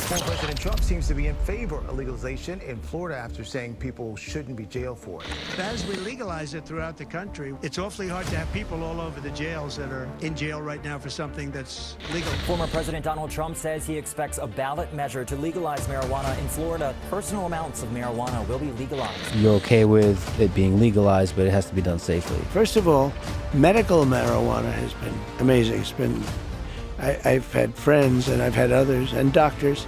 Former President Trump seems to be in favor of legalization in Florida after saying people shouldn't be jailed for it. As we legalize it throughout the country, it's awfully hard to have people all over the jails that are in jail right now for something that's legal. Former President Donald Trump says he expects a ballot measure to legalize marijuana in Florida. Personal amounts of marijuana will be legalized. You're okay with it being legalized, but it has to be done safely. First of all, medical marijuana has been amazing. It's been, I've had friends and I've had others and doctors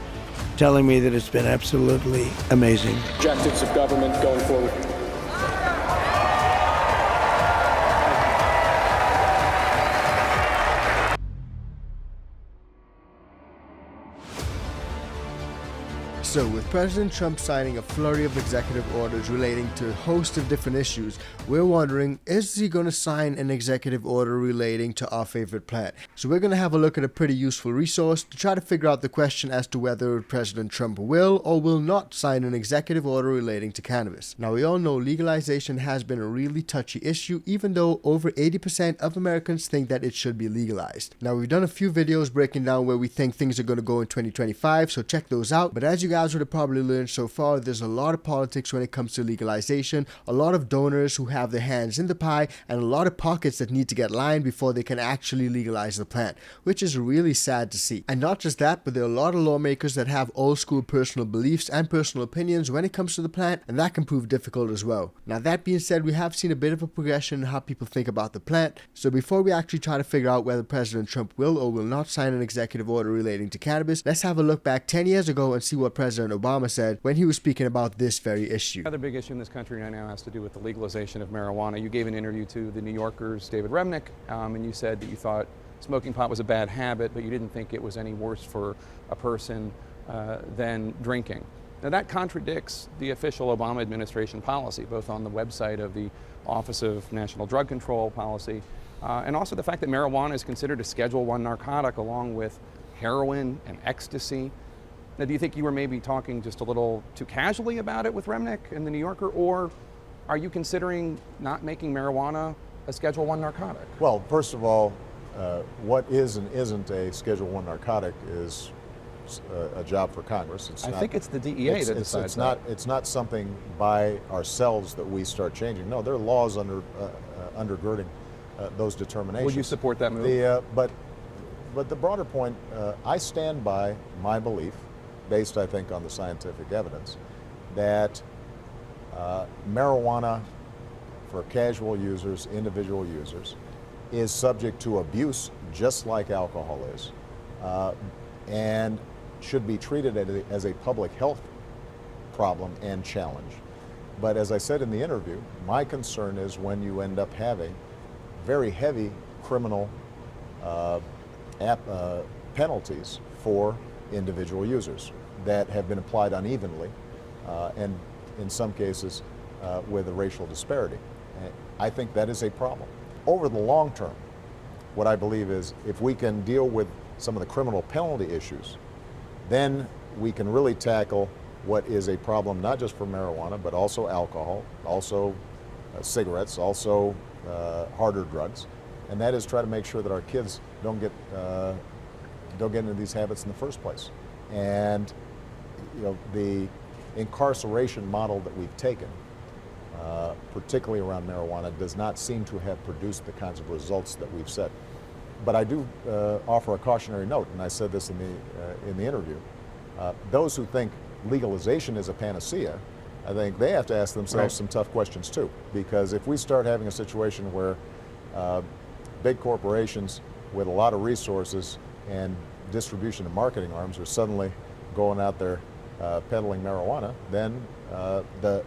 telling me that it's been absolutely amazing. Objectives of government going forward. So, with President Trump signing a flurry of executive orders relating to a host of different issues, we're wondering, is he going to sign an executive order relating to our favorite plant? So we're going to have a look at a pretty useful resource to try to figure out the question as to whether President Trump will or will not sign an executive order relating to cannabis. Now, we all know legalization has been a really touchy issue, even though over 80% of Americans think that it should be legalized. Now, we've done a few videos breaking down where we think things are going to go in 2025, so check those out. But as you guys would have probably learned so far, there's a lot of politics when it comes to legalization, a lot of donors who have their hands in the pie, and a lot of pockets that need to get lined before they can actually legalize the plant, which is really sad to see. And not just that, but there are a lot of lawmakers that have old school personal beliefs and personal opinions when it comes to the plant, and that can prove difficult as well. Now, that being said, we have seen a bit of a progression in how people think about the plant, so before we actually try to figure out whether President Trump will or will not sign an executive order relating to cannabis, let's have a look back 10 years ago and see what President Obama said when he was speaking about this very issue. Another big issue in this country right now has to do with the legalization of marijuana. You gave an interview to the New Yorker's David Remnick, and you said that you thought smoking pot was a bad habit, but you didn't think it was any worse for a person than drinking. Now, that contradicts the official Obama administration policy, both on the website of the Office of National Drug Control policy, and also the fact that marijuana is considered a Schedule I narcotic along with heroin and ecstasy. Now, do you think you were maybe talking just a little too casually about it with Remnick and the New Yorker, or are you considering not making marijuana a Schedule I narcotic? Well, first of all, what is and isn't a Schedule I narcotic is a job for Congress. I think it's the DEA that decides that. It's not something by ourselves that we start changing. No, there are laws undergirding those determinations. Would you support that move? But the broader point, I stand by my belief, based, I think, on the scientific evidence, that marijuana for casual users, individual users, is subject to abuse just like alcohol is, and should be treated as a public health problem and challenge. But as I said in the interview, my concern is when you end up having very heavy criminal penalties for individual users that have been applied unevenly and in some cases with a racial disparity. And I think that is a problem. Over the long term, what I believe is if we can deal with some of the criminal penalty issues, then we can really tackle what is a problem not just for marijuana, but also alcohol, also cigarettes, also harder drugs, and that is try to make sure that our kids don't get into these habits in the first place. And you know, the incarceration model that we've taken, particularly around marijuana, does not seem to have produced the kinds of results that we've set. But I do offer a cautionary note, and I said this in the interview. Those who think legalization is a panacea, I think they have to ask themselves some tough questions too. Because if we start having a situation where big corporations with a lot of resources and distribution and marketing arms are suddenly going out there peddling marijuana, then the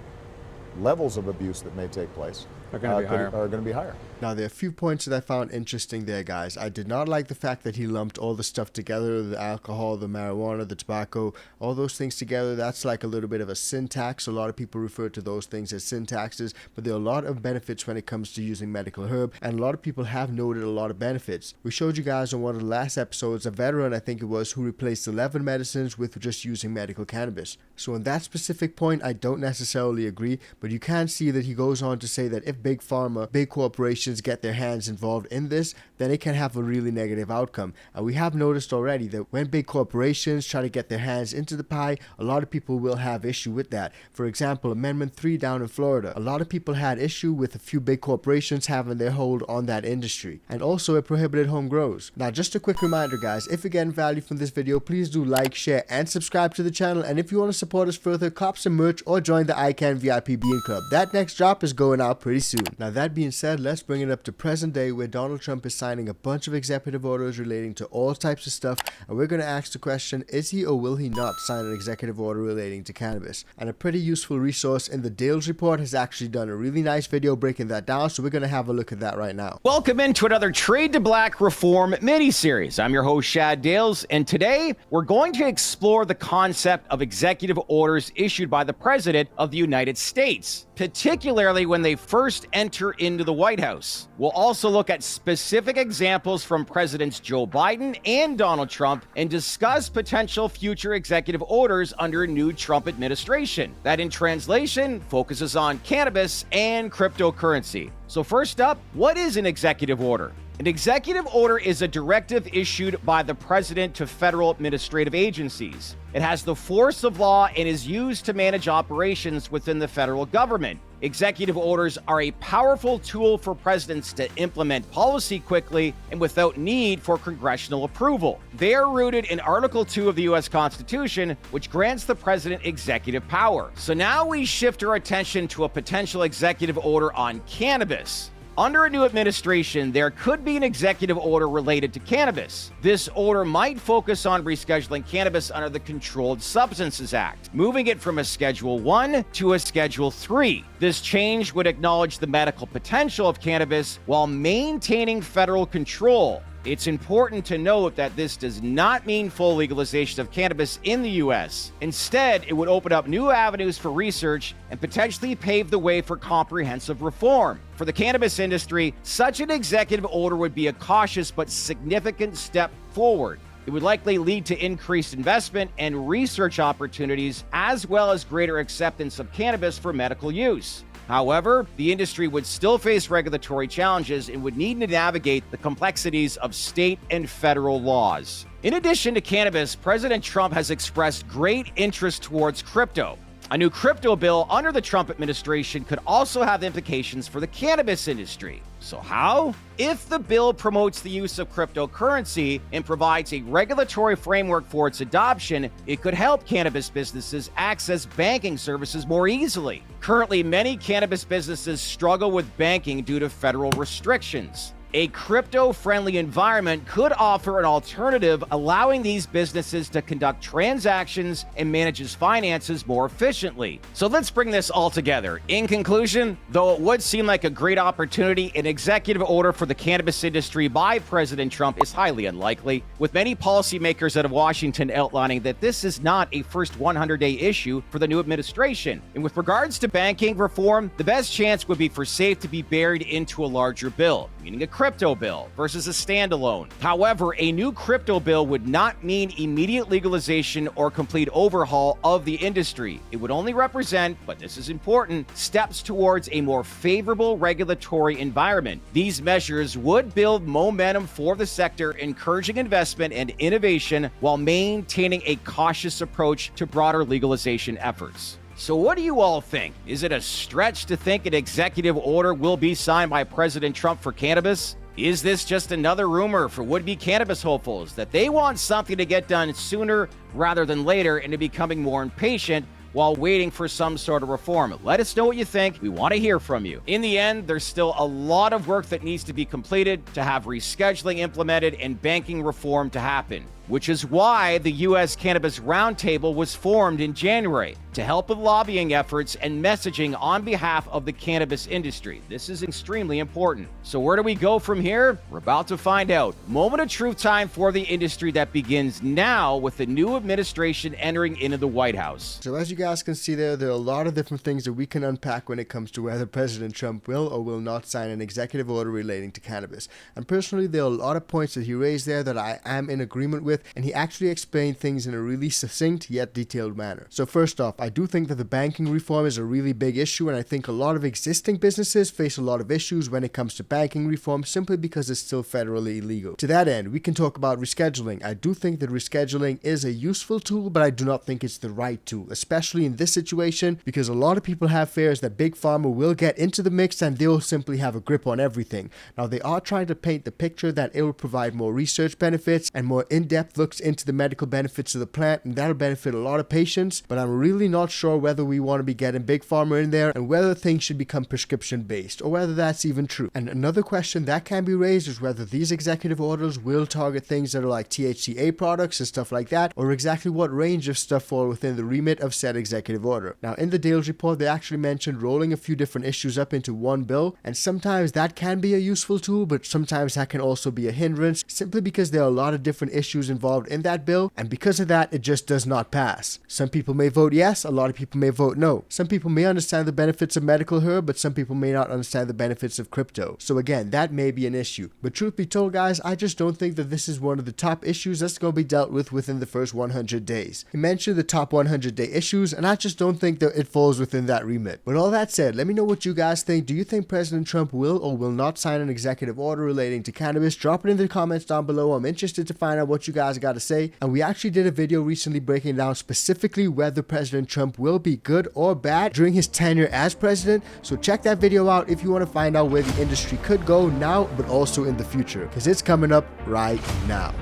levels of abuse that may take place are going to be higher. Now, there are a few points that I found interesting there, guys. I did not like the fact that he lumped all the stuff together, the alcohol, the marijuana, the tobacco, all those things together. That's like a little bit of a sin tax. A lot of people refer to those things as sin taxes, but there are a lot of benefits when it comes to using medical herb, and a lot of people have noted a lot of benefits. We showed you guys on one of the last episodes a veteran, I think it was, who replaced 11 medicines with just using medical cannabis. So on that specific point, I don't necessarily agree, but you can see that he goes on to say that if if big pharma, big corporations get their hands involved in this, then it can have a really negative outcome. And we have noticed already that when big corporations try to get their hands into the pie, a lot of people will have issue with that. For example, Amendment 3 down in Florida, a lot of people had issue with a few big corporations having their hold on that industry. And also it prohibited home grows. Now just a quick reminder guys, if you're getting value from this video, please do like, share and subscribe to the channel. And if you want to support us further, cop some merch or join the ICANN VIP Bean Club. That next drop is going out pretty soon. Now that being said, let's bring it up to present day where Donald Trump is signing a bunch of executive orders relating to all types of stuff, and we're going to ask the question, is he or will he not sign an executive order relating to cannabis? And a pretty useful resource in the Dales Report has actually done a really nice video breaking that down, so we're going to have a look at that right now. Welcome into another Trade to Black Reform mini-series. I'm your host Shad Dales, and today we're going to explore the concept of executive orders issued by the President of the United States, particularly when they first enter into the White House. We'll also look at specific examples from Presidents Joe Biden and Donald Trump and discuss potential future executive orders under a new Trump administration that in translation focuses on cannabis and cryptocurrency. So first up, what is an executive order? An executive order is a directive issued by the president to federal administrative agencies. It has the force of law and is used to manage operations within the federal government. Executive orders are a powerful tool for presidents to implement policy quickly and without need for congressional approval. They are rooted in Article 2 of the U.S. Constitution, which grants the president executive power. So now we shift our attention to a potential executive order on cannabis. Under a new administration, there could be an executive order related to cannabis. This order might focus on rescheduling cannabis under the Controlled Substances Act, moving it from a Schedule 1 to a Schedule 3. This change would acknowledge the medical potential of cannabis while maintaining federal control. It's important to note that this does not mean full legalization of cannabis in the U.S. Instead, it would open up new avenues for research and potentially pave the way for comprehensive reform. For the cannabis industry, such an executive order would be a cautious but significant step forward. It would likely lead to increased investment and research opportunities, as well as greater acceptance of cannabis for medical use. However, the industry would still face regulatory challenges and would need to navigate the complexities of state and federal laws. In addition to cannabis, President Trump has expressed great interest towards crypto. A new crypto bill under the Trump administration could also have implications for the cannabis industry. So how? If the bill promotes the use of cryptocurrency and provides a regulatory framework for its adoption, it could help cannabis businesses access banking services more easily. Currently, many cannabis businesses struggle with banking due to federal restrictions. A crypto-friendly environment could offer an alternative, allowing these businesses to conduct transactions and manage its finances more efficiently. So let's bring this all together. In conclusion, though it would seem like a great opportunity, an executive order for the cannabis industry by President Trump is highly unlikely, with many policymakers out of Washington outlining that this is not a first 100-day issue for the new administration. And with regards to banking reform, the best chance would be for SAFE to be buried into a larger bill, meaning a crypto bill versus a standalone. However, a new crypto bill would not mean immediate legalization or complete overhaul of the industry. It would only represent, but this is important, steps towards a more favorable regulatory environment. These measures would build momentum for the sector, encouraging investment and innovation while maintaining a cautious approach to broader legalization efforts. So what do you all think? Is it a stretch to think an executive order will be signed by President Trump for cannabis? Is this just another rumor for would-be cannabis hopefuls that they want something to get done sooner rather than later and are becoming more impatient while waiting for some sort of reform? Let us know what you think. We want to hear from you. In the end, there's still a lot of work that needs to be completed to have rescheduling implemented and banking reform to happen, which is why the U.S. Cannabis Roundtable was formed in January to help with lobbying efforts and messaging on behalf of the cannabis industry. This is extremely important. So where do we go from here? We're about to find out. Moment of truth time for the industry that begins now with the new administration entering into the White House. So as you guys can see there are a lot of different things that we can unpack when it comes to whether President Trump will or will not sign an executive order relating to cannabis. And personally, there are a lot of points that he raised there that I am in agreement with. with, and he actually explained things in a really succinct yet detailed manner. So first off, I do think that the banking reform is a really big issue, and I think a lot of existing businesses face a lot of issues when it comes to banking reform simply because it's still federally illegal. To that end, we can talk about rescheduling. I do think that rescheduling is a useful tool, but I do not think it's the right tool, especially in this situation, because a lot of people have fears that Big Pharma will get into the mix and they'll simply have a grip on everything. Now, they are trying to paint the picture that it will provide more research benefits and more in-depth looks into the medical benefits of the plant, and that'll benefit a lot of patients, but I'm really not sure whether we want to be getting Big Pharma in there and whether things should become prescription-based, or whether that's even true. And another question that can be raised is whether these executive orders will target things that are like THCA products and stuff like that, or exactly what range of stuff fall within the remit of said executive order. Now, in the Dales report, they actually mentioned rolling a few different issues up into one bill, and sometimes that can be a useful tool, but sometimes that can also be a hindrance, simply because there are a lot of different issues involved in that bill, and because of that, it just does not pass. Some people may vote yes, a lot of people may vote no. Some people may understand the benefits of medical herb, but some people may not understand the benefits of crypto. So again, that may be an issue. But truth be told, guys, I just don't think that this is one of the top issues that's going to be dealt with within the first 100 days. He mentioned the top 100-day issues, and I just don't think that it falls within that remit. But all that said, let me know what you guys think. Do you think President Trump will or will not sign an executive order relating to cannabis? Drop it in the comments down below. I'm interested to find out what you guys got to say. And we actually did a video recently breaking down specifically whether President Trump will be good or bad during his tenure as president. So check that video out if you want to find out where the industry could go now, but also in the future, because it's coming up right now.